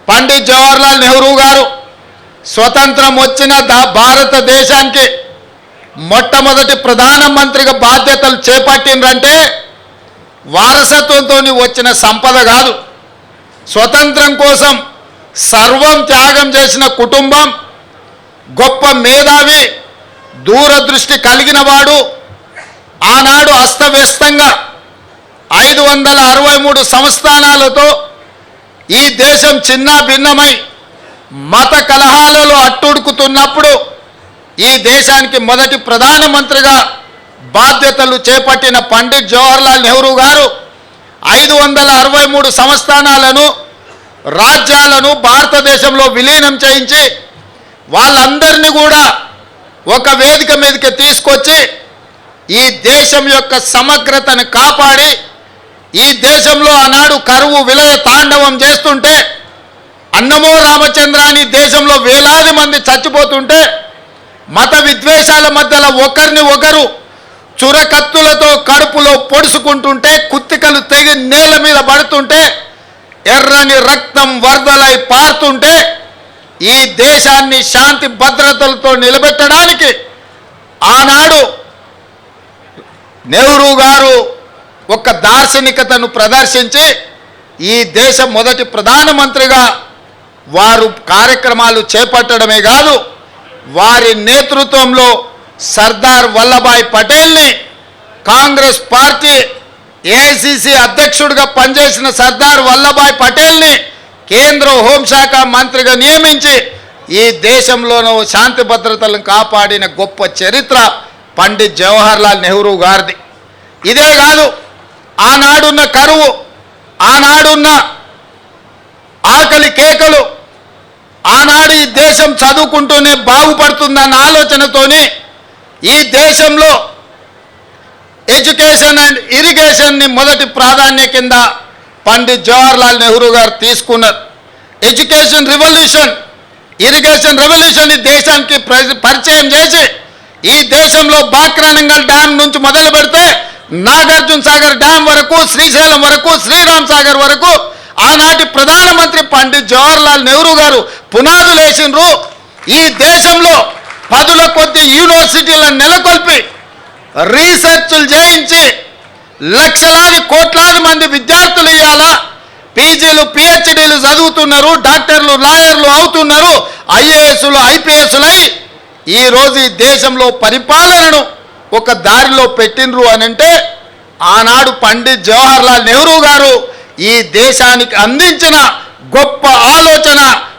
పండిత్ జవహర్లాల్ నెహ్రూ గారు స్వతంత్రం వచ్చిన భారతదేశానికి మొట్టమొదటి ప్రధానమంత్రిగా బాధ్యతలు చేపట్టిండ్రంటే వారసత్వంతో వచ్చిన సంపద కాదు. స్వతంత్రం కోసం సర్వం త్యాగం చేసిన కుటుంబం, గొప్ప మేధావి, దూరదృష్టి కలిగిన వాడు. ఆనాడు అస్తవ్యస్తంగా 563 సంస్థానాలతో ఈ దేశం చిన్న భిన్నమై మత కలహాలలో అట్టుడుకుతున్నప్పుడు ఈ దేశానికి మొదటి ప్రధానమంత్రిగా బాధ్యతలు చేపట్టిన పండిత్ జవహర్లాల్ నెహ్రూ గారు 563 సంస్థానాలను, రాజ్యాలను భారతదేశంలో విలీనం చేయించి వాళ్ళందరినీ కూడా ఒక వేదిక మీదకి తీసుకొచ్చి ఈ దేశం యొక్క సమగ్రతను కాపాడి, ఈ దేశంలో ఆనాడు కరువు విలయ తాండవం చేస్తుంటే, అన్నమో రామచంద్రాని దేశంలో వేలాది మంది చచ్చిపోతుంటే, మత విద్వేషాల మధ్యలో ఒకరిని ఒకరు చురకత్తులతో కడుపులో పొడుచుకుంటుంటే, కుత్తికలు తెగి నేల మీద పడుతుంటే, ఎర్రని రక్తం వరదలై పారుతుంటే, ఈ దేశాన్ని శాంతి భద్రతలతో నిలబెట్టడానికి ఆనాడు నెహ్రూ గారు ఒక దార్శనికతను ప్రదర్శించి ఈ దేశ మొదటి ప్రధానమంత్రిగా వారు కార్యక్రమాలు చేపట్టడమే కాదు, వారి నేతృత్వంలో సర్దార్ వల్లభాయ్ పటేల్ని కాంగ్రెస్ పార్టీ ఏఐసిసి అధ్యక్షుడిగా పనిచేసిన సర్దార్ వల్లభాయ్ పటేల్ని కేంద్ర హోంశాఖ మంత్రిగా నియమించి ఈ దేశంలోనూ శాంతి భద్రతలను కాపాడిన గొప్ప చరిత్ర పండిత్ జవహర్లాల్ నెహ్రూ గారిది. ఇదే కాదు, ఆనాడున్న కరువు, ఆనాడున్న ఆకలి కేకలు, ఆనాడు ఈ దేశం చదువుకుంటూనే బాగుపడుతుందన్న ఆలోచనతోని ఈ దేశంలో ఎడ్యుకేషన్ అండ్ ఇరిగేషన్ని మొదటి ప్రాధాన్యత కింద పండిత్ జవహర్లాల్ నెహ్రూ గారు తీసుకున్నారు. ఎడ్యుకేషన్ రెవల్యూషన్, ఇరిగేషన్ రెవల్యూషన్ ఈ దేశానికి పరిచయం చేసి ఈ దేశంలో బాక్రానంగల్ డ్యామ్ నుంచి మొదలు పెడితే నాగార్జున సాగర్ డ్యామ్ వరకు, శ్రీశైలం వరకు, శ్రీరామ్ సాగర్ వరకు ఆనాటి ప్రధానమంత్రి పండిత్ జవహర్లాల్ నెహ్రూ గారు పునాదులు వేసిండ్రు. ఈ దేశంలో పదుల కొద్ది యూనివర్సిటీలను నెలకొల్పి రీసెర్చ్లు చేయించి లక్షలాది కోట్లాది మంది విద్యార్థులు ఇవాళ పీజీలు పిహెచ్డీలు చదువుతున్నారు, డాక్టర్లు లాయర్లు అవుతున్నారు, ఐఏఎస్లు ఐపీఎస్లై ఈరోజు ఈ దేశంలో పరిపాలనను ఒక దారిలో పెట్టినరు అని అంటే ఆనాడు పండిత్ జవహర్లాల్ నెహ్రూ గారు ఈ దేశానికి అందించిన గొప్ప